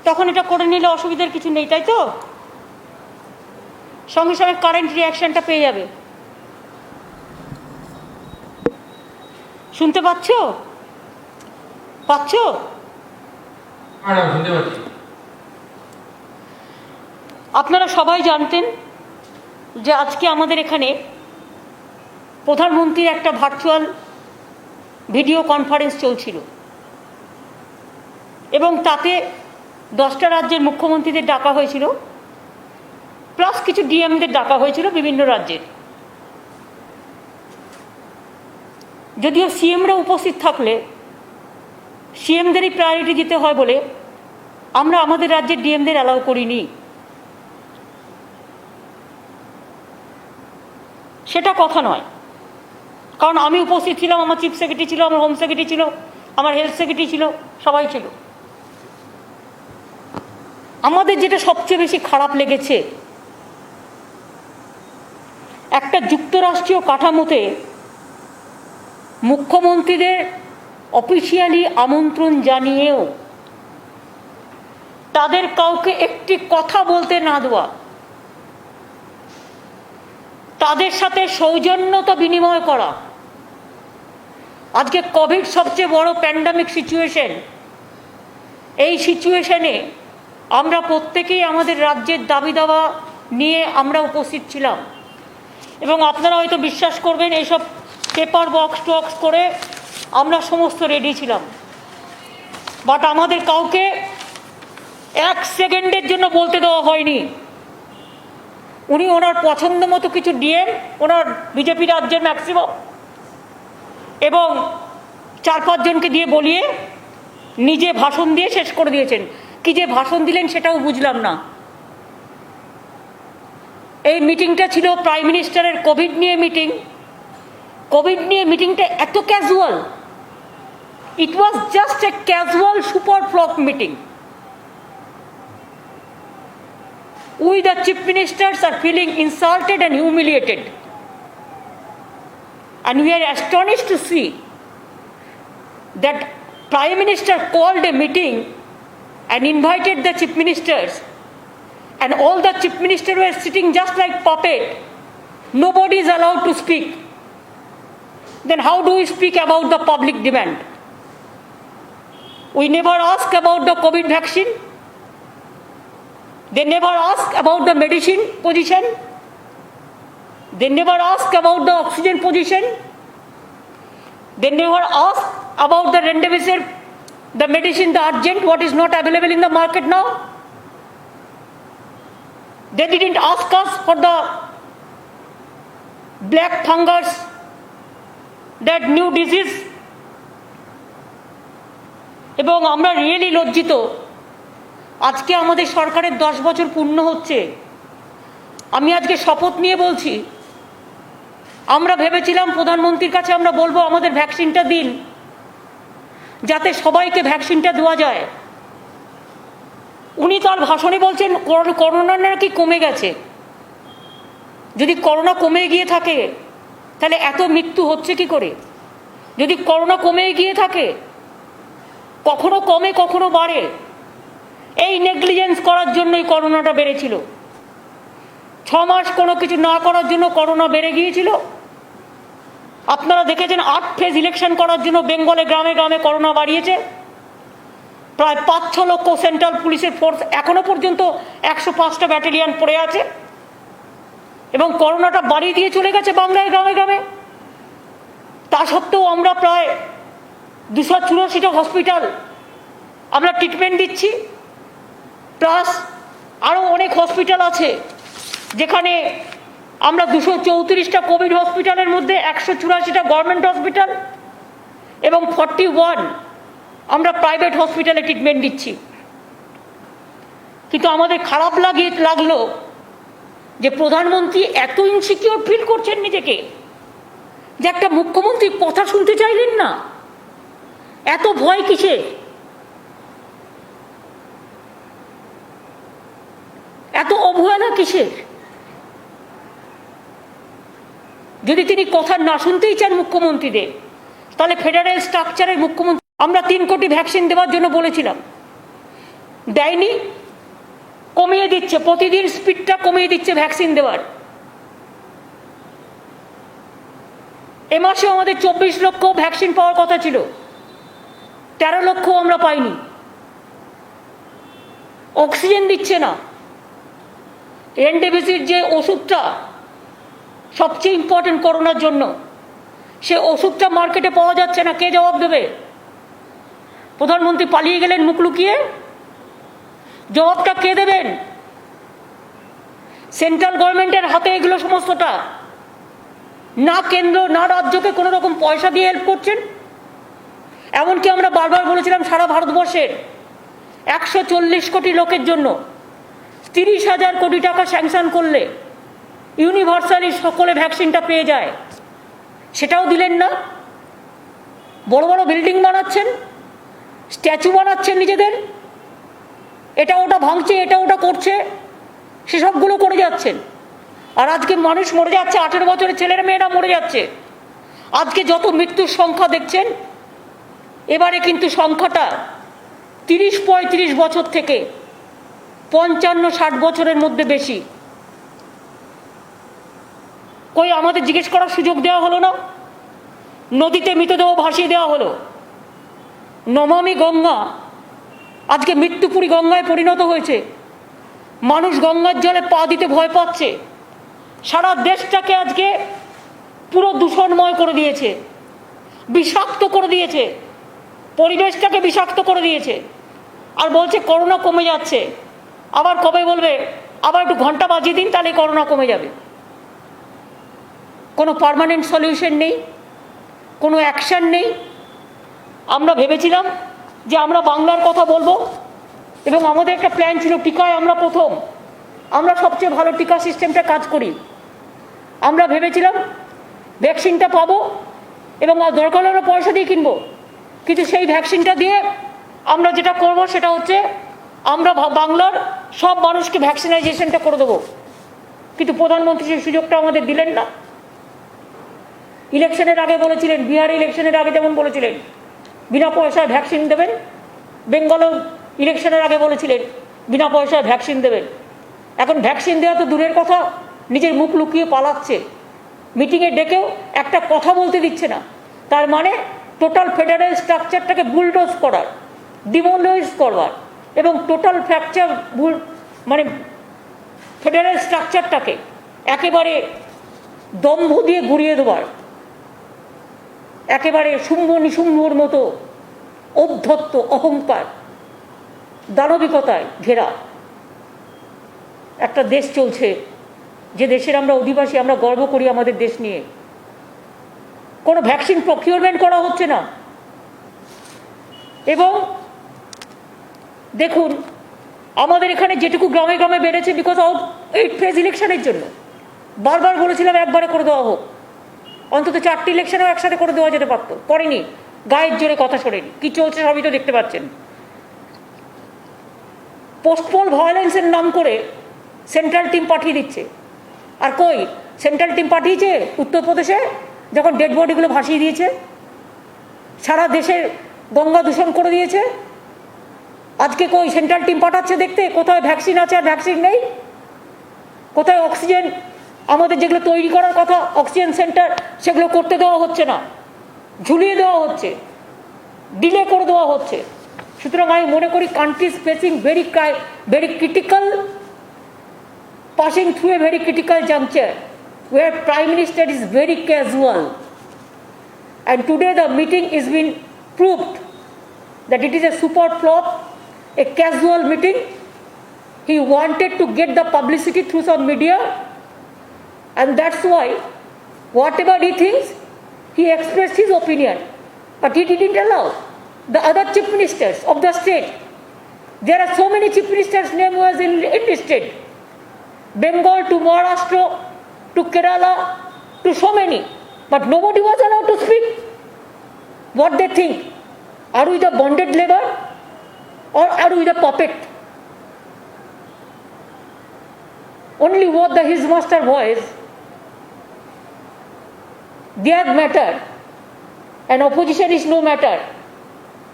তখন এটা করে নিলে অসুবিধার কিছু নেই, তাই তো? সঙ্গে সঙ্গে কারেন্ট রিয়াকশনটা পেয়ে যাবে। শুনতে পাচ্ছ? আপনারা সবাই জানতেন যে আজকে আমাদের এখানে প্রধানমন্ত্রীর একটা ভার্চুয়াল ভিডিও কনফারেন্স চলছিল এবং তাতে 10টা রাজ্যের মুখ্যমন্ত্রীদের ডাকা হয়েছিল, প্লাস কিছু ডিএমদের ডাকা হয়েছিল বিভিন্ন রাজ্যের। যদিও সিএমরা উপস্থিত থাকলে সিএমদেরই প্রায়োরিটি দিতে হয় বলে আমরা আমাদের রাজ্যের ডিএমদের অ্যালাউ করিনি। সেটা কথা নয়, কারণ আমি উপস্থিত ছিলাম, আমার চিফ সেক্রেটারি ছিল, আমার হোম সেক্রেটারি ছিল, আমার হেলথ সেক্রেটারি ছিল, সবাই ছিল। আমাদের যেটা সবচেয়ে বেশি খারাপ লেগেছে, একটা যুক্তরাষ্ট্রীয় কাঠামোতে মুখ্যমন্ত্রীদের অফিসিয়ালি আমন্ত্রণ জানিয়েও তাদের কাউকে একটি কথা বলতে না দেওয়া, তাদের সাথে সৌজন্যতা বিনিময় করা। আজকে কোভিড সবচেয়ে বড় প্যান্ডামিক সিচুয়েশন, এই সিচুয়েশনে আমরা প্রত্যেকেই আমাদের রাজ্যের দাবি দাওয়া নিয়ে আমরা উপস্থিত ছিলাম এবং আপনারা হয়তো বিশ্বাস করবেন এইসব পেপার বক্স টক্স করে আমরা সমস্ত রেডি ছিলাম, বাট আমাদের কাউকে 1 সেকেন্ডের জন্য বলতে দেওয়া হয়নি। উনি ওনার পছন্দ মতো কিছু ডিএম, ওনার বিজেপি রাজ্যের ম্যাক্সিমাম এবং 4-5 জনকে দিয়ে বলিয়ে নিজে ভাষণ দিয়ে শেষ করে দিয়েছেন। কি যে ভাষণ দিলেন সেটাও বুঝলাম না। এই মিটিংটা ছিল প্রাইম মিনিস্টারের কোভিড নিয়ে মিটিং। কোভিড নিয়ে মিটিংটা এত casual, it was just a casual super flock meeting. We the chief ministers are feeling insulted and humiliated, and we are astonished to see that Prime Minister called a meeting and invited the chief ministers, and all the chief ministers were sitting just like puppet. Nobody is allowed to speak. Then how do we speak about the public demand? We never ask about the COVID vaccine. They never ask about the medicine position. They never ask about the oxygen position. They never ask about the remdesivir, the medicine, the urgent, what is not available in the market now. They didn't ask us for the black fungus, that new disease. এবং আমরা really লজ্জিত, আজকে আমাদের সরকারের 10 বছর পূর্ণ হচ্ছে। আমি আজকে শপথ নিয়ে বলছি, আমরা ভেবেছিলাম প্রধানমন্ত্রীর কাছে আমরা বলবো আমাদের ভ্যাকসিনটা দিন, যাতে সবাইকে ভ্যাকসিনটা দেওয়া যায়। উনি তার ভাষণে বলছেন করোনা নাকি কমে গেছে। যদি করোনা কমে গিয়ে থাকে তাহলে এত মৃত্যু হচ্ছে কি করে? যদি করোনা কমে গিয়ে থাকে, কখনো কমে কখনো বাড়ে, এই নেগলিজেন্স করার জন্যই করোনাটা বেড়েছিল। 6 মাস কোনো কিছু না করার জন্য করোনা বেড়ে গিয়েছিল। আপনারা দেখেছেন 8 ফেজ ইলেকশন করার জন্য বেঙ্গলে গ্রামে গ্রামে করোনা বাড়িয়েছে। প্রায় 5-6 লক্ষ সেন্ট্রাল পুলিশের ফোর্স এখনো পর্যন্ত 105টা ব্যাটালিয়ন পড়ে আছে এবং করোনাটা বাড়িয়ে দিয়ে চলে গেছে বাংলায় গ্রামে গ্রামে। তা সত্ত্বেও আমরা প্রায় 284টা হসপিটাল আমরা ট্রিটমেন্ট দিচ্ছি, প্লাস আরও অনেক হসপিটাল আছে যেখানে আমরা 234টা কোভিড হসপিটালের মধ্যে 184টা গভর্নমেন্ট হসপিটাল এবং 41 আমরা প্রাইভেট হসপিটালে ট্রিটমেন্ট দিচ্ছি। কিন্তু আমাদের খারাপ লাগলো যে প্রধানমন্ত্রী এত ইনসিকিউর ফিল করছেন নিজেকে যে একটা মুখ্যমন্ত্রী কথা শুনতে চাইলেন না। এত ভয় কিসে? এত অবহেলা কিসের? যদি তিনি কথা না শুনতেই চান মুখ্যমন্ত্রীদের, তাহলে ফেডারেল স্ট্রাকচারের মুখ্যমন্ত্রী আমরা 3 কোটি ভ্যাকসিন দেওয়ার জন্য বলেছিলাম। দেয়নি, কমিয়ে দিচ্ছে, প্রতিদিন স্পিডটা কমিয়ে দিচ্ছে ভ্যাকসিন দেওয়ার। এ মাসে আমাদের 24 লক্ষ ভ্যাকসিন পাওয়ার কথা ছিল, 13 লক্ষ আমরা পাইনি। অক্সিজেন দিচ্ছে না। রেমডেসিভির যে ওষুধটা সবচেয়ে ইম্পর্টেন্ট করোনার জন্য, সে ওষুধটা মার্কেটে পাওয়া যাচ্ছে না। কে জবাব দেবে? প্রধানমন্ত্রী পালিয়ে গেলেন মুখ লুকিয়ে, জবাবটা কে দেবেন? সেন্ট্রাল গভর্নমেন্টের হাতে এগুলো সমস্তটা। না কেন্দ্র না রাজ্যকে কোনো রকম পয়সা দিয়ে হেল্প করছেন। এমনকি আমরা বারবার বলেছিলাম সারা ভারতবর্ষের 140 কোটি লোকের জন্য 30,000 কোটি টাকা স্যাংশন করলে ইউনিভার্সালি সকলে ভ্যাকসিনটা পেয়ে যায়, সেটাও দিলেন না। বড় বড় বিল্ডিং বানাচ্ছেন, স্ট্যাচু বানাচ্ছেন নিজেদের, এটা ওটা ভাঙছে, এটা ওটা করছে, সেসবগুলো করে যাচ্ছেন। আর আজকে মানুষ মরে যাচ্ছে, 18 বছরের ছেলেরা মেয়েরা মরে যাচ্ছে। আজকে যত মৃত্যুর সংখ্যা দেখছেন, এবারে কিন্তু সংখ্যাটা 30-35 বছর থেকে 55-60 বছরের মধ্যে বেশি। কই আমাদের জিজ্ঞেস করার সুযোগ দেওয়া হলো না? নদীতে মৃতদেহ ভাসিয়ে দেওয়া হলো। নমামি গঙ্গা আজকে মৃত্যুপুরী গঙ্গায় পরিণত হয়েছে। মানুষ গঙ্গার জলে পা দিতে ভয় পাচ্ছে। সারা দেশটাকে আজকে পুরো দূষণময় করে দিয়েছে, বিষাক্ত করে দিয়েছে, পরিবেশটাকে বিষাক্ত করে দিয়েছে। আর বলছে করোনা কমে যাচ্ছে। আবার কবে বলবে আবার একটু ঘন্টা বাজিয়ে দিন, তাহলে করোনা কমে যাবে। কোনো পার্মানেন্ট সলিউশন নেই, কোনো অ্যাকশন নেই। আমরা ভেবেছিলাম যে আমরা বাংলার কথা বলবো এবং আমাদের একটা প্ল্যান ছিল, টিকায় আমরা প্রথম, আমরা সবচেয়ে ভালো টিকা সিস্টেমটা কাজ করি। আমরা ভেবেছিলাম ভ্যাকসিনটা পাবো এবং দরকার হলে পয়সা দিয়ে কিনবো, কিন্তু সেই ভ্যাকসিনটা দিয়ে আমরা যেটা করব সেটা হচ্ছে আমরা বাংলার সব মানুষকে ভ্যাকসিনাইজেশনটা করে দেবো। কিন্তু প্রধানমন্ত্রী সেই সুযোগটা আমাদের দিলেন না। ইলেকশনের আগে বলেছিলেন, বিহারে ইলেকশনের আগে যেমন বলেছিলেন বিনা পয়সায় ভ্যাকসিন দেবেন, বেঙ্গলেও ইলেকশনের আগে বলেছিলেন বিনা পয়সায় ভ্যাকসিন দেবেন। এখন ভ্যাকসিন দেওয়া তো দূরের কথা, নিজের মুখ লুকিয়ে পালাচ্ছে। মিটিংয়ে ডেকেও একটা কথা বলতে দিচ্ছে না। তার মানে টোটাল ফেডারেল স্ট্রাকচারটাকে বুলডোজ করার, ডিমোলাইজ করবার এবং টোটাল ফ্র্যাকচার মানে ফেডারেল স্ট্রাকচারটাকে একেবারে দম্ভ দিয়ে গুড়িয়ে দেবার, একেবারে শুম্ভ নিশুম্ভর মতো ঔদ্ধত্য, অহংকার, দানবিকতায় ঘেরা একটা দেশ চলছে, যে দেশের আমরা অধিবাসী। আমরা গর্ব করি আমাদের দেশ নিয়ে। কোনো ভ্যাকসিন প্রকিউরমেন্ট করা হচ্ছে না। এবং দেখুন আমাদের এখানে যেটুকু গ্রামে গ্রামে বেড়েছে বিকজ অফ 8 ফেজ ইলেকশনের জন্য। বারবার বলেছিলাম একবারে করে দেওয়া হোক, অন্তত 4টি ইলেকশনও একসাথে করে দেওয়া যেতে পারতো, করেনি। গায়ের জোরে কথা শোনেনি। কি চলছে সবই তো দেখতে পাচ্ছেন। পোস্টপোল ভায়োলেন্সের নাম করে সেন্ট্রাল টিম পাঠিয়ে দিচ্ছে। আর কই সেন্ট্রাল টিম পাঠিয়েছে উত্তরপ্রদেশে, যখন ডেড বডিগুলো ভাসিয়ে দিয়েছে, সারা দেশের গঙ্গা দূষণ করে দিয়েছে। আজকে কই সেন্ট্রাল টিম পাঠাচ্ছে দেখতে কোথায় ভ্যাকসিন আছে আর ভ্যাকসিন নেই, কোথায় অক্সিজেন আমাদের যেগুলো তৈরি করার কথা অক্সিজেন সেন্টার, সেগুলো করতে দেওয়া হচ্ছে না, ঝুলিয়ে দেওয়া হচ্ছে, ডিলে করে দেওয়া হচ্ছে। সুতরাং আমি মনে করি country facing very critical, passing through a very critical juncture where Prime Minister is very casual. And today the meeting is been proved that it is a super flop, a casual meeting. He wanted to get the publicity through some media, and that's why whatever he thinks, he expressed his opinion, but he didn't allow the other chief ministers of the state. There are so many chief ministers' name was enlisted, Bengal to Maharashtra to Kerala to so many, but nobody was allowed to speak what they think. Are we the bonded labor or are we the puppet? Only what his master voice, they have matter, and opposition is no matter.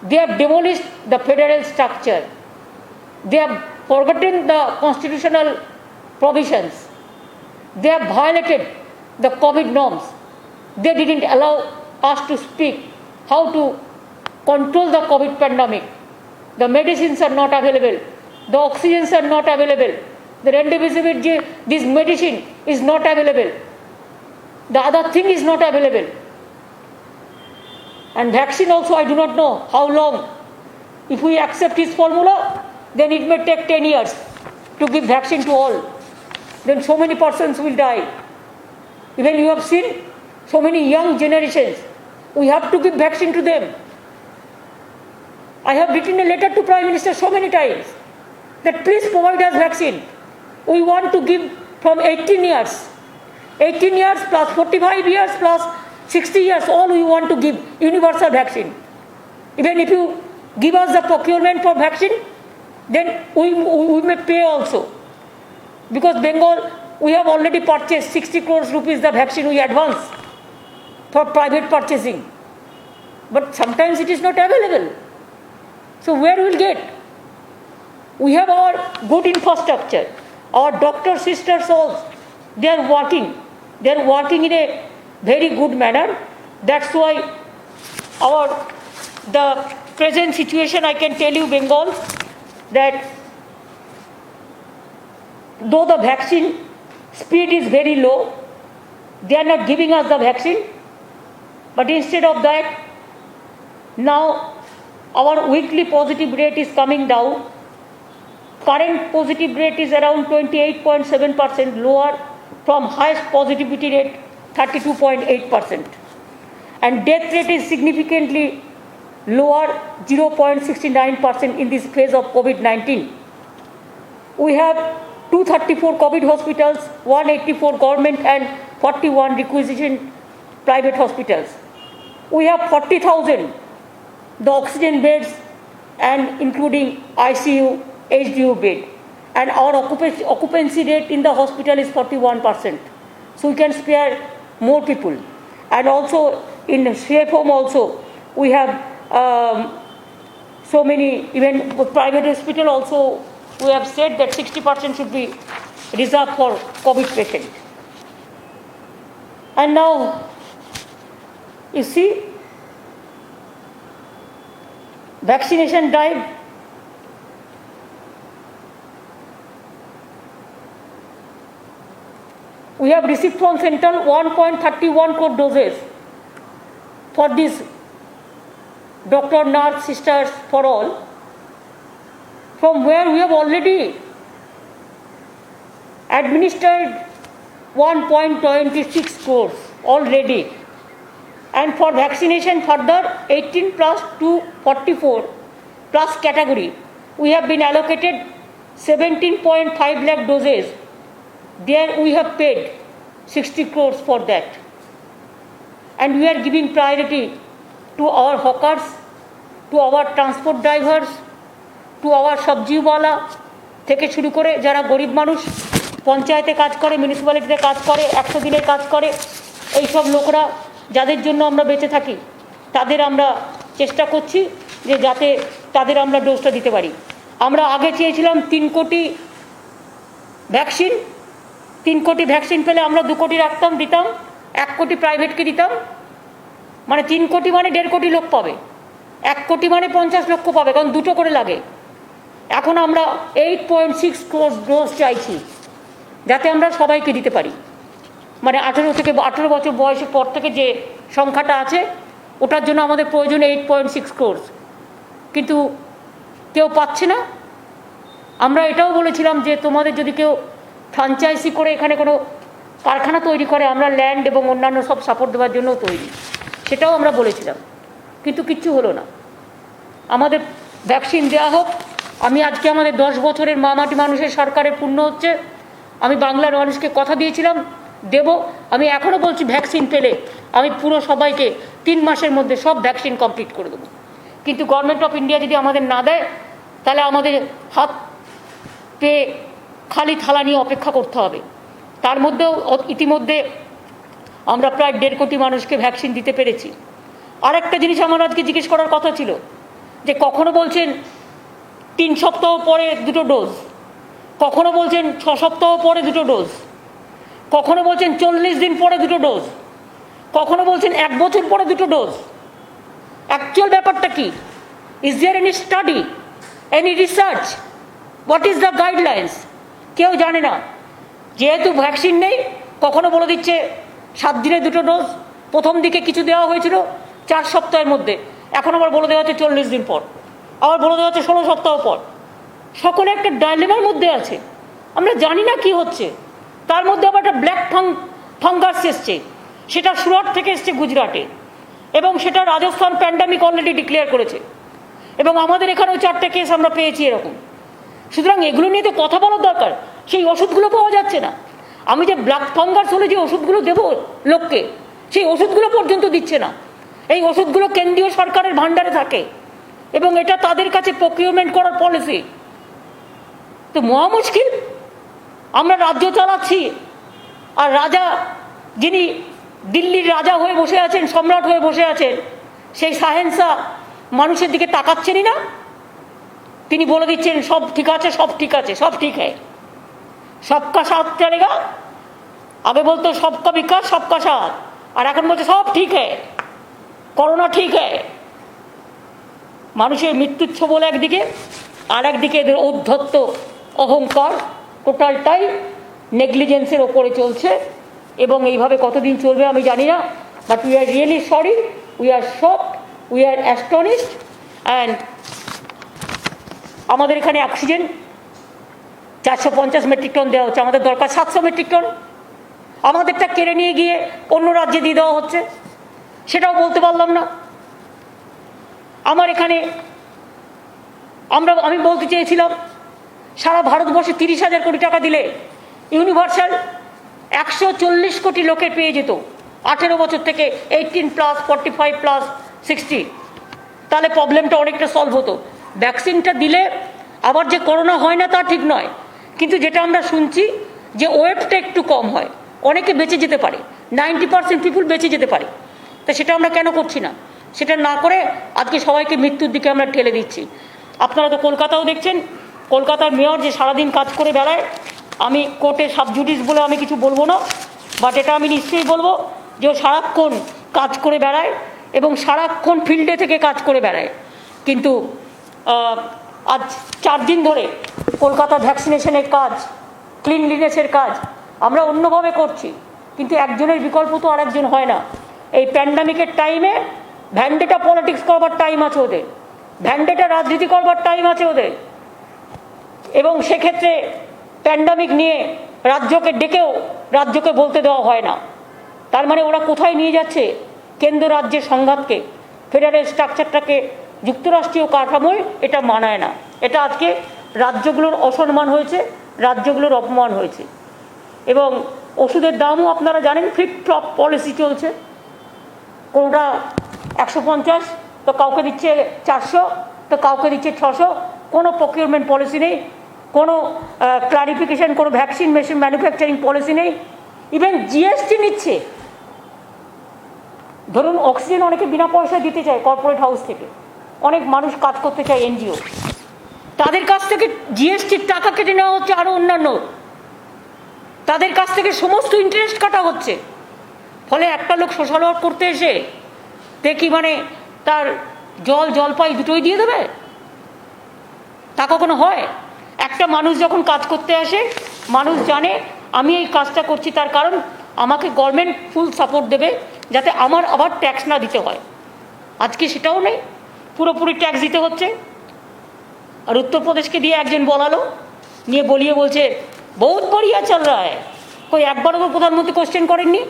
They have demolished the federal structure. They have forgotten the constitutional provisions. They have violated the COVID norms. They didn't allow us to speak how to control the COVID pandemic. The medicines are not available. The oxygens are not available. The remdesivir, this medicine is not available. The other thing is not available. And vaccine also, I do not know how long. If we accept his formula, then it may take 10 years to give vaccine to all. Then so many persons will die. Even you have seen so many young generations. We have to give vaccine to them. I have written a letter to Prime Minister so many times that please provide us vaccine. We want to give from 18 years. 18 years plus 45 years plus 60 years, all we want to give universal vaccine. Even if you give us the procurement for vaccine, then we may pay also. Because Bengal, we have already purchased 60 crores rupees the vaccine we advance for private purchasing. But sometimes it is not available. So where will get? We have our good infrastructure. Our doctor sisters also, they are working. They are working in a very good manner. That's why the present situation, I can tell you, Bengal, that though the vaccine speed is very low, they are not giving us the vaccine. But instead of that, now our weekly positive rate is coming down. Current positive rate is around 28.7%, lower from highest positivity rate 32.8%. And death rate is significantly lower, 0.69% in this phase of COVID-19. We have 234 COVID hospitals, 184 government and 41 requisition private hospitals. We have 40,000 the oxygen beds and including ICU, HDU bed. And our occupancy rate in the hospital is 41%. So we can spare more people. And also in safe home also, we have so many, even private hospital also, we have said that 60% should be reserved for COVID patients. And now, you see, vaccination drive. We have received from Central 1.31 crore doses for this doctor, nurse, sisters, for all, from where we have already administered 1.26 crores already. And for vaccination further 18 plus to 44 plus category, we have been allocated 17.5 lakh doses. There we have paid 60 crores for that. And we are giving priority to our hawkers, to our transport drivers, to our সবজিওয়ালা থেকে শুরু করে যারা গরিব মানুষ পঞ্চায়েতে কাজ করে, মিউনিসিপ্যালিটিতে কাজ করে, 100 দিনের কাজ করে, এই সব লোকরা যাদের জন্য আমরা বেঁচে থাকি, তাদের আমরা চেষ্টা করছি যে যাতে তাদের আমরা ডোজটা দিতে পারি। আমরা আগে চেয়েছিলাম 3 কোটি ভ্যাকসিন, 3 কোটি ভ্যাকসিন পেলে আমরা 2 কোটি রাখতাম, দিতাম, 1 কোটি প্রাইভেটকে দিতাম, মানে 3 কোটি মানে 1.5 কোটি লোক পাবে, 1 কোটি মানে 50 লক্ষ পাবে, কারণ 2টো করে লাগে। এখন আমরা 8.6 crore ডোজ চাইছি যাতে আমরা সবাইকে দিতে পারি। মানে 18 বছর বয়সের পর থেকে যে সংখ্যাটা আছে ওটার জন্য আমাদের প্রয়োজন 8.6 crore, কিন্তু কেউ পাচ্ছে না। আমরা এটাও বলেছিলাম যে তোমাদের যদি কেউ ফ্র্যাঞ্চাইজি করে এখানে কোনো কারখানা তৈরি করে, আমরা ল্যান্ড এবং অন্যান্য সব সাপোর্ট দেওয়ার জন্য তৈরি, সেটাও আমরা বলেছিলাম, কিন্তু কিচ্ছু হলো না। আমাদের ভ্যাকসিন দেওয়া হোক। আমি আজকে আমাদের 10 বছরের মামাটি মানুষের সরকারের পূর্ণ হচ্ছে, আমি বাংলার মানুষকে কথা দিয়েছিলাম দেব। আমি এখনও বলছি ভ্যাকসিন পেলে আমি পুরো সবাইকে 3 মাসের মধ্যে সব ভ্যাকসিন কমপ্লিট করে দেবো। কিন্তু গভর্নমেন্ট অফ ইন্ডিয়া যদি আমাদের না দেয় তাহলে আমাদের হাত পেয়ে খালি থালা নিয়ে অপেক্ষা করতে হবে। তার মধ্যেও ইতিমধ্যে আমরা প্রায় 1.5 কোটি মানুষকে ভ্যাকসিন দিতে পেরেছি। আরেকটা জিনিস আমার আজকে জিজ্ঞেস করার কথা ছিল যে কখনো বলছেন 3 সপ্তাহ পরে 2টো ডোজ, কখনো বলছেন 6 সপ্তাহ পরে 2টো ডোজ, কখনো বলছেন 40 দিন পরে 2টো ডোজ, কখনো বলছেন 1 বছর পরে 2টো ডোজ। অ্যাকচুয়াল ব্যাপারটা কি? Is there any study, any research? What is the guidelines? কেউ জানে না। যেহেতু ভ্যাকসিন নেই, কখনো বলে দিচ্ছে 7 দিনে 2টো ডোজ, প্রথম দিকে কিছু দেওয়া হয়েছিল 4 সপ্তাহের মধ্যে, এখন আবার বলে দেওয়া হচ্ছে 40 দিন পর, আবার বলে দেওয়া হচ্ছে 16 সপ্তাহ পর। সকলে একটা ডাইলেমার মধ্যে আছে, আমরা জানি না কি হচ্ছে। তার মধ্যে আবার একটা ব্ল্যাক ফাঙ্গাস এসছে, সেটা সুরাট থেকে এসছে গুজরাটে, এবং সেটা রাজস্থান প্যান্ডামিক অলরেডি ডিক্লেয়ার করেছে, এবং আমাদের এখানেও 4টে কেস আমরা পেয়েছি এরকম। সুতরাং এগুলো নিয়ে তো কথা বলার দরকার। সেই ওষুধগুলো পাওয়া যাচ্ছে না। আমি যে ব্ল্যাক ফাঙ্গাস হলে যে ওষুধগুলো দেবো লোককে, সেই ওষুধগুলো পর্যন্ত দিচ্ছে না। এই ওষুধগুলো কেন্দ্রীয় সরকারের ভাণ্ডারে থাকে এবং এটা তাদের কাছে প্রকিউরমেন্ট করার পলিসি। তো মহা মুশকিল। আমরা রাজ্য চালাচ্ছি, আর রাজা, যিনি দিল্লির রাজা হয়ে বসে আছেন, সম্রাট হয়ে বসে আছেন, সেই শাহেনশাহ মানুষের দিকে তাকাচ্ছেনই না। তিনি বলে দিচ্ছেন সব ঠিক আছে, সব ঠিক আছে, সব ঠিক হ্যায়, সবকা সাথ চলেগা। আগে বলতো সবকা বিকাশ সবকা সাথ, আর এখন বলছে সব ঠিক হ্যায়, করোনা ঠিক হ্যায়। মানুষের মৃত্যুচ্ছ বলে একদিকে, আর একদিকে এদের ঔদ্ধত্য, অহংকার, টোটালটাই নেগলিজেন্সের ওপরে চলছে। এবং এইভাবে কতদিন চলবে আমি জানি না, but we are really sorry, we are shocked, we are astonished. And আমাদের এখানে অক্সিজেন 450 মেট্রিক টন দেওয়া হচ্ছে, আমাদের দরকার 700 মেট্রিক টন। আমাদেরটা কেড়ে নিয়ে গিয়ে অন্য রাজ্যে দিয়ে দেওয়া হচ্ছে, সেটাও বলতে পারলাম না। আমার এখানে আমি বলতে চেয়েছিলাম, সারা ভারতবর্ষে 30,000 কোটি টাকা দিলে ইউনিভার্সাল 140 কোটি লোকের পেয়ে যেত, 18 বছর থেকে 18+, 45+, 60। তাহলে প্রবলেমটা অনেকটা সলভ হতো। ভ্যাকসিনটা দিলে আবার যে করোনা হয় না তা ঠিক নয়, কিন্তু যেটা আমরা শুনছি যে ওয়েটটা একটু কম হয়, অনেকে বেঁচে যেতে পারে, 90% পিপুল বেঁচে যেতে পারে। তা সেটা আমরা কেন করছি না? সেটা না করে আজকে সবাইকে মৃত্যুর দিকে আমরা ঠেলে দিচ্ছি। আপনারা তো কলকাতাও দেখছেন, কলকাতার মেয়র যে সারাদিন কাজ করে বেড়ায়। আমি কোর্টে সাবজুডিস বলে আমি কিছু বলবো না, বাট এটা আমি নিশ্চয়ই বলবো যে ও সারাক্ষণ কাজ করে বেড়ায় এবং সারাক্ষণ ফিল্ডে থেকে কাজ করে বেড়ায়। কিন্তু আজ 4 দিন ধরে কলকাতা ভ্যাকসিনেশনের কাজ, ক্লিনলিনেসের কাজ আমরা অন্যভাবে করছি, কিন্তু একজনের বিকল্প তো আরেকজন হয় না। এই প্যান্ডামিকের টাইমে ভ্যান্ডেটা পলিটিক্স করবার টাইম আছে ওদের, ভ্যান্ডেটা রাজনীতি করবার টাইম আছে ওদের। এবং সেক্ষেত্রে প্যান্ডামিক নিয়ে রাজ্যকে ডেকেও রাজ্যকে বলতে দেওয়া হয় না। তার মানে ওরা কোথায় নিয়ে যাচ্ছে? কেন্দ্র রাজ্যের সংঘাতকে, ফেডারেল স্ট্রাকচারটাকে, যুক্তরাষ্ট্রীয় কাঠামোয় এটা মানায় না। এটা আজকে রাজ্যগুলোর অসম্মান হয়েছে, রাজ্যগুলোর অপমান হয়েছে। এবং ওষুধের দামও আপনারা জানেন, ফ্লিপ ফ্লপ পলিসি চলছে। কোনোটা 150, তো কাউকে দিচ্ছে 400, তো কাউকে দিচ্ছে 600। কোনো প্রকিউরমেন্ট পলিসি নেই, কোনো ক্লারিফিকেশন, কোনো ভ্যাকসিন মেশিন ম্যানুফ্যাকচারিং পলিসি নেই। ইভেন জিএসটি নিচ্ছে। ধরুন অক্সিজেন অনেকে বিনা পয়সায় দিতে চায় কর্পোরেট হাউস থেকে, অনেক মানুষ কাজ করতে চায় এনজিও, তাদের কাছ থেকে জিএসটির টাকা কেটে নেওয়া হচ্ছে, আরও অন্যান্য তাদের কাছ থেকে সমস্ত ইন্টারেস্ট কাটা হচ্ছে। ফলে একটা লোক সোশ্যাল ওয়ার্ক করতে এসে দেখি মানে তার জলপাই দুটোই দিয়ে দেবে, তা কখনো হয়? একটা মানুষ যখন কাজ করতে আসে, মানুষ জানে আমি এই কাজটা করছি তার কারণ আমাকে গভর্নমেন্ট ফুল সাপোর্ট দেবে, যাতে আমার আবার ট্যাক্স না দিতে হয়। আজকে সেটাও নেই, পুরোপুরি ট্যাক্স দিতে হচ্ছে। আর উত্তরপ্রদেশকে দিয়ে একজন বলালো, নিয়ে বলিয়ে বলছে বহুত বড়িয়া চল রা হ্যায়। কই একবারও তো প্রধানমন্ত্রী কোশ্চেন করেননি?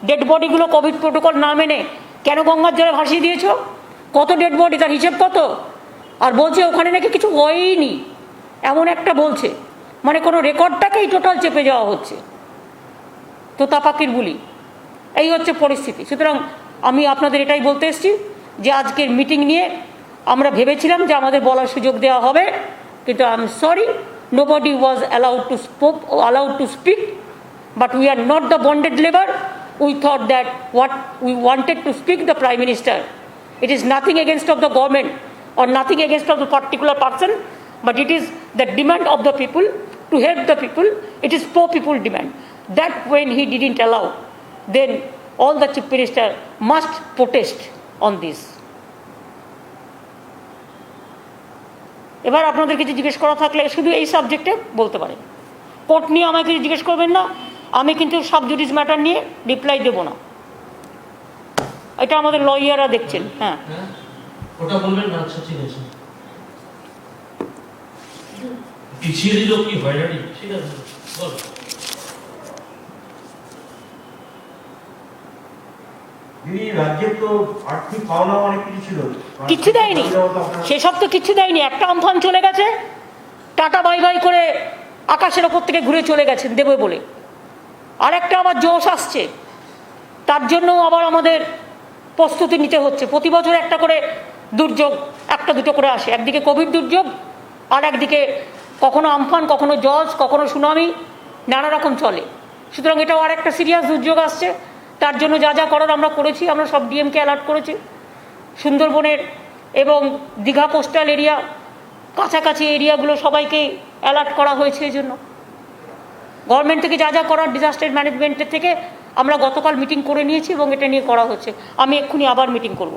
ডেড বডিগুলো কোভিড প্রোটোকল না মেনে কেন গঙ্গার জলে ভাসিয়ে দিয়েছ? কত ডেড বডি, তার হিসেব কত? আর বলছে ওখানে নাকি কিছু হয়ইনি, এমন একটা বলছে। মানে কোনো রেকর্ডটাকেই টোটাল চেপে যাওয়া হচ্ছে। তো তাপাকির বুলি, এই হচ্ছে পরিস্থিতি। সুতরাং আমি আপনাদের এটাই বলতে এসেছি যে আজকের মিটিং নিয়ে আমরা ভেবেছিলাম যে আমাদের বলার সুযোগ দেওয়া হবে, কিন্তু I am sorry, nobody was allowed to speak, but we are not the bonded labor. We thought that what we wanted to speak the Prime Minister. It is nothing against of the government or nothing against of the particular person, but it is the demand of the people to help the people. It is poor people demand. That when he didn't allow, then all the chief minister must protest on this. এবার আপনাদের কিছু জিজ্ঞেস করা থাকলে শুধু এই সাবজেক্টে বলতে পারেন। কোর্ট নিয়ে আমাকে কিছু জিজ্ঞেস করবেন না, আমি কিন্তু সাব জুডিস ম্যাটার নিয়ে রিপ্লাই দেব না। এটা আমাদের লয়াররা দেখছেন। হ্যাঁ, ওটা বলবেন না। আচ্ছা, ঠিক আছে। পিছিয়ে দিল কি হয়রানি? ঠিক আছে, বল। রাজ্যে তো আর্থিক পাওনা অনেক কিছু ছিল, কিচ্ছু দেয়নি, সেসব তো কিচ্ছু দেয়নি। একটা আমফান চলে গেছে, টাটা বাই বাই করে আকাশের ওপর থেকে ঘুরে চলে গেছেন দেবে বলে। আরেকটা আবার জোশ আসছে, তার জন্য আবার আমাদের প্রস্তুতি নিতে হচ্ছে। প্রতি বছর একটা করে দুর্যোগ একটা দুটো করে আসে, একদিকে কোভিড দুর্যোগ, আর একদিকে কখনো আমফান, কখনো জজ, কখনো সুনামি, নানা রকম চলে। সুতরাং এটাও আর একটা সিরিয়াস দুর্যোগ আসছে। তার জন্য যা যা করার আমরা করেছি, আমরা সব ডিএমকে অ্যালার্ট করেছি। সুন্দরবনের এবং দীঘা কোস্টাল এরিয়া, কাছাকাছি এরিয়াগুলো সবাইকে অ্যালার্ট করা হয়েছে। এই জন্য গভর্নমেন্ট থেকে যা যা করার ডিজাস্টার ম্যানেজমেন্টের থেকে আমরা গতকাল মিটিং করে নিয়েছি এবং এটা নিয়ে করা হচ্ছে। আমি এক্ষুনি আবার মিটিং করব।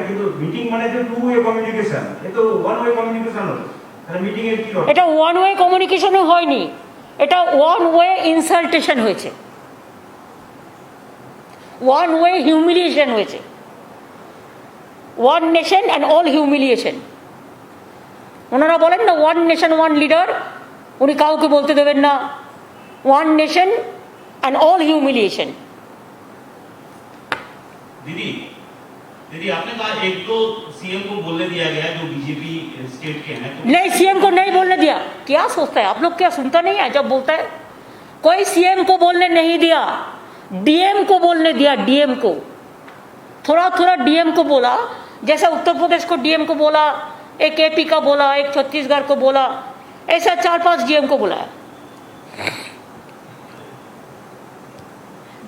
কিন্তু মিটিং মানে তো টু ওয়ে কমিউনিকেশন, এটা ওয়ান ওয়ে কমিউনিকেশন হলো। তাহলে মিটিং এর কি হবে? এটা ওয়ান ওয়ে কমিউনিকেশনও হয়নি, এটা ওয়ান ওয়ে ইনসাল্টেশন হয়েছে, ওয়ান ওয়ে হিউমিলিয়েশন হয়েছে। One nation and all humiliation. ওনারা বলেন না ওয়ান নেশন ওয়ান লিডার, উনি কাউকে বলতে দেবেন না ওয়ান নেশন অ্যান্ড অল হিউमिलिएशन। दीदी दीदी आपने कहा एक तो सीएम को बोलने दिया गया जो बीजेपी स्टेट के हैं, तो नहीं, सीएम को नहीं बोलने दिया। क्या सोचता है आप लोग, क्या सुनता नहीं है जब बोलता है? कोई सीएम को बोलने नहीं दिया, डीएम को बोलने दिया। डीएम को थोड़ा थोड़ा डीएम को बोला, जैसा उत्तर प्रदेश को डीएम को बोला, एक एपी का बोला, एक छत्तीसगढ़ को बोला, ऐसा 4-5 डीएम को बुलाया।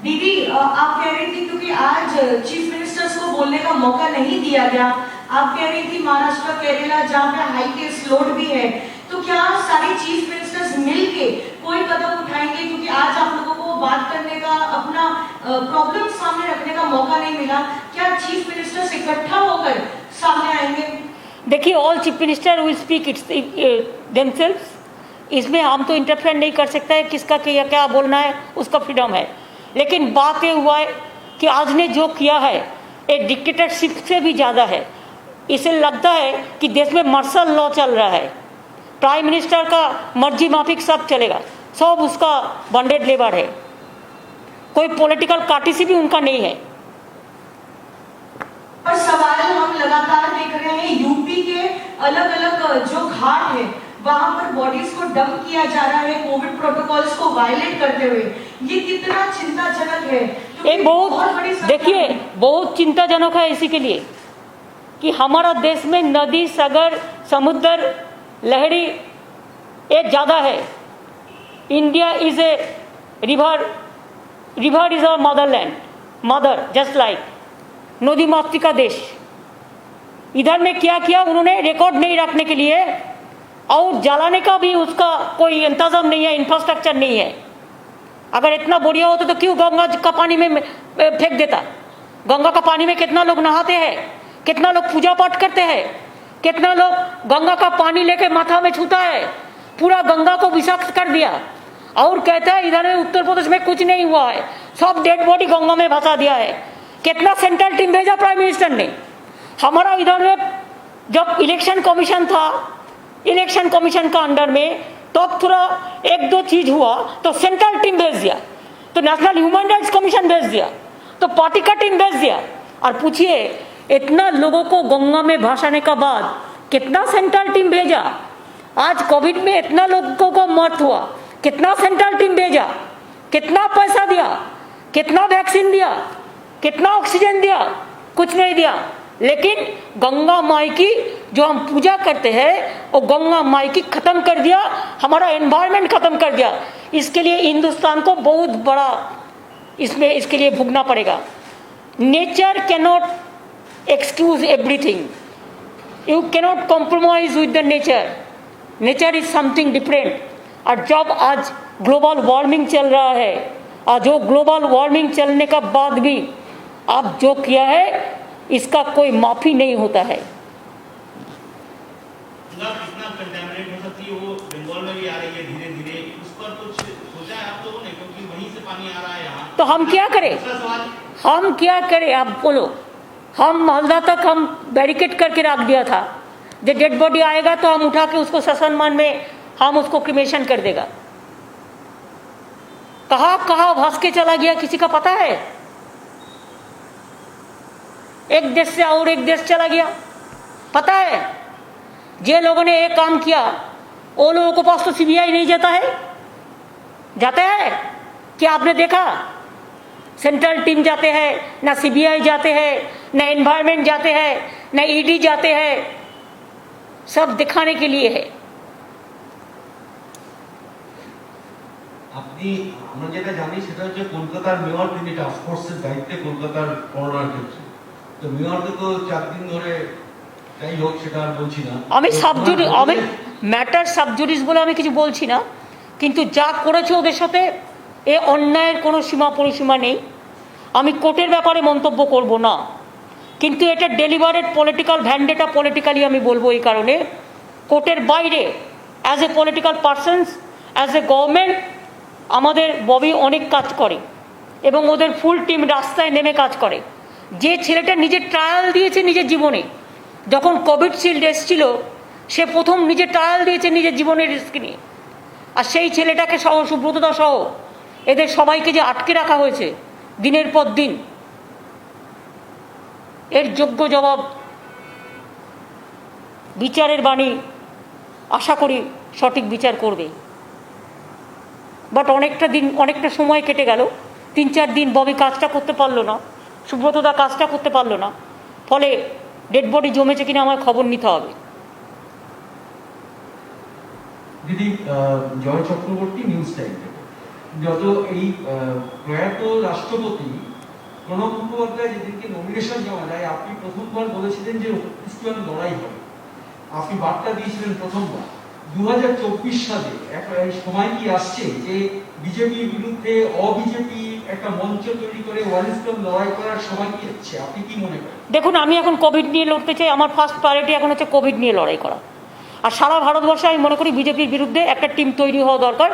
दीदी आप कह रही थी क्योंकि आज चीफ मिनिस्टर्स को बोलने का मौका नहीं दिया गया, आप कह रही थी महाराष्ट्र केरला जहाँ पे हाई केस लोड भी है, तो क्या सारे चीफ मिनिस्टर्स मिलके कोई कदम उठाएंगे? क्योंकि आज आप लोगों को बात करने का, अपना प्रॉब्लम सामने रखने का मौका नहीं मिला, क्या चीफ मिनिस्टर्स इकट्ठा होकर सामने आएंगे? देखिए, all chief minister will speak it's themselves. इसमें हम तो इंटरफेयर नहीं कर सकते हैं, किसका क्या बोलना है उसका फ्रीडम है। लेकिन बात ये हुआ है कि आज ने जो किया है एक डिक्टेटरशिप से भी ज़्यादा है। इसे लगता है कि देश में मार्शल लॉ चल रहा है, प्राइम मिनिस्टर का मर्जी माफिक सब चलेगा, सब उसका बॉन्डेड लेबर है, कोई पॉलिटिकल कार्टिसी भी उनका नहीं है। और सवाल हम लगातार देख रहे हैं, यूपी के अलग अलग जो घाट है वहां पर बॉडीज को डंप किया जा रहा है कोविड प्रोटोकॉल्स को वायलेट करते हुए। ये कितना चिंताजनक है? ये बहुत, देखिए, बहुत चिंताजनक है इसी के लिए कि हमारा देश में नदी, सागर, समुद्र, लहरी ये ज़्यादा है। India is a river, river is a Motherland, mother just like नदी मातृ का देश। इधर में क्या किया उन्होंने रिकॉर्ड नहीं रखने के लिए, और जलाने का भी उसका कोई इंतजाम नहीं है, इंफ्रास्ट्रक्चर नहीं है। अगर इतना बढ़िया होता तो क्यों गंगा का पानी में फेंक देता? गंगा का पानी में कितना लोग नहाते हैं, कितना लोग पूजा पाठ करते हैं, कितना लोग गंगा का पानी लेके माथा में छूता है। पूरा गंगा को विषाक्त कर दिया और कहता है इधर में उत्तर प्रदेश में कुछ नहीं हुआ है, सब डेड बॉडी गंगा में भसा दिया है। कितना सेंट्रल टीम भेजा प्राइम मिनिस्टर ने? हमारा इधर में जब इलेक्शन कमीशन था, इलेक्शन कमीशन का अंडर में तब थोड़ा एक दो चीज हुआ तो सेंट्रल टीम भेज दिया, तो नेशनल ह्यूमन राइट्स कमीशन भेज दिया, तो पार्टी का टीम भेज दिया। और पूछिए इतना लोगों को गंगा में भासाने का बाद कितना सेंट्रल टीम भेजा? आज कोविड में इतना लोगों को मौत हुआ, कितना सेंट्रल टीम भेजा, कितना पैसा दिया, कितना वैक्सीन दिया, कितना ऑक्सीजन दिया? कुछ नहीं दिया। लेकिन गंगा माई की जो हम पूजा करते हैं वो गंगा माई की खत्म कर दिया, हमारा एनवायरनमेंट खत्म कर दिया। इसके लिए हिंदुस्तान को बहुत बड़ा इसमें इसके लिए भुगतना पड़ेगा। Nature can not excuse everything, you cannot compromise with the nature, nature is something different. और जब आज ग्लोबल वार्मिंग चल रहा है और जो ग्लोबल वार्मिंग चलने का बाद भी आप जो किया है इसका कोई माफी नहीं होता है। गंगा कितना कंटेमिनेट हो सकती है, वो बंगाल में भी आ रही है धीरे धीरे, उस पर कुछ सोचा है आप लोगों ने, क्योंकि वहीं से पानी आ रहा है यहाँ। तो हम क्या करें, दूसरा सवाल, हम क्या करें आप बोलो। हम मालदा तक हम बैरिकेड करके रख दिया था, जब डेड बॉडी आएगा तो हम उठा के उसको ससनमान में हम उसको क्रिमेशन कर देगा। कहाँ कहाँ भास के चला गया किसी का पता है? एक देश से और एक देश चला गया, पता है? जे लोगों ने एक काम किया वो लोगों के पास तो सीबीआई नहीं जाता है, जाता है क्या? आपने देखा? सेंट्रल टीम जाते हैं, ना सीबीआई जाते हैं, ना एनवायरमेंट जाते हैं, ना ईडी जाते हैं, सब दिखाने के लिए है। আপনি আমরা যেটা জানি সেটা হচ্ছে কলকাতার মেয়র তিনি টাস্ক ফোর্সের দায়িত্বে কলকাতার করোনার ক্ষেত্রে, তো মেয়রকে তো 4 দিন ধরে, যাই হোক সেটা আর বলছি না। আমি সাবজুরি, আমি ম্যাটার সাবজুরিস বলে আমি কিছু বলছি না, কিন্তু যা করেছে ওদের সাথে এ অন্যায়ের কোনো সীমা পরিসীমা নেই। আমি কোর্টের ব্যাপারে মন্তব্য করব না, কিন্তু এটা ডেলিভারেড পলিটিক্যাল ভ্যান্ডেটা, পলিটিক্যালি আমি বলবো এই কারণে কোর্টের বাইরে as a political persons, as a government আমাদের ববি অনেক কাজ করে এবং ওদের ফুল টিম রাস্তায় নেমে কাজ করে। যে ছেলেটা নিজের ট্রায়াল দিয়েছে নিজের জীবনে, যখন কোভিডশিল্ড এসেছিল সে প্রথম নিজে ট্রায়াল দিয়েছে নিজের জীবনের রিস্ক নিয়ে, আর সেই ছেলেটাকে সহ সুব্রতদা সহ এদের সবাইকে যে আটকে রাখা হয়েছে দিনের পর দিন, এর যোগ্য জবাব বিচারের বাণী আশা করি সঠিক বিচার করবে। বাট অনেকটা দিন, অনেকটা সময় কেটে গেল, 3-4 দিন ববি কাজটা করতে পারলো না, সুব্রতদা কাজটা করতে পারলো না, ফলে ডেড বডি জমেছে কিনা আমার খবর নিতে হবে। দিদি, জয় চক্রবর্তী, নিউজ টাইম থেকে। যত এই প্রয়াত রাষ্ট্রপতি প্রণব মুখোপাধ্যায় যেদিনকে নমিনেশন জমা দেয়, আপনি প্রথমবার বলেছিলেন যে উৎকৃষ্ট লড়াই হবে, আপনি বার্তা দিয়েছিলেন প্রথমবার। 2024 সালে একটা সময় কি আসছে যে বিজেপির বিরুদ্ধে অবিজেপি একটা মঞ্চ তৈরি করে ওয়ারিস্টন লড়াই করার সময় কি হচ্ছে, আপনি কি মনে করেন? দেখুন, আমি এখন কোভিড নিয়ে লড়তে চাই, আমার ফার্স্ট প্রায়োরিটি এখন হচ্ছে কোভিড নিয়ে লড়াই করা। আর সারা ভারতবর্ষে আমি মনে করি বিজেপির বিরুদ্ধে একটা টিম তৈরি হওয়া দরকার,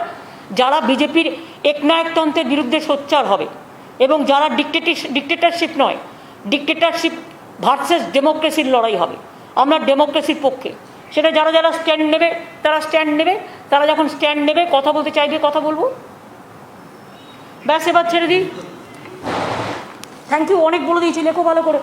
যারা বিজেপির একনায়কতন্ত্রের বিরুদ্ধে সোচ্চার হবে এবং যারা ডিক্টেটরশিপ নয়, ডিক্টেটরশিপ ভার্সেস ডেমোক্রেসির লড়াই হবে। আমরা ডেমোক্রেসির পক্ষে, সেটা যারা যারা স্ট্যান্ড নেবে তারা স্ট্যান্ড নেবে, তারা যখন স্ট্যান্ড নেবে কথা বলতে চাইবে কথা বলবো, ব্যাস এবার ছেড়ে দিই। থ্যাংক ইউ, অনেক বলে দিয়েছি, লেখো ভালো করে।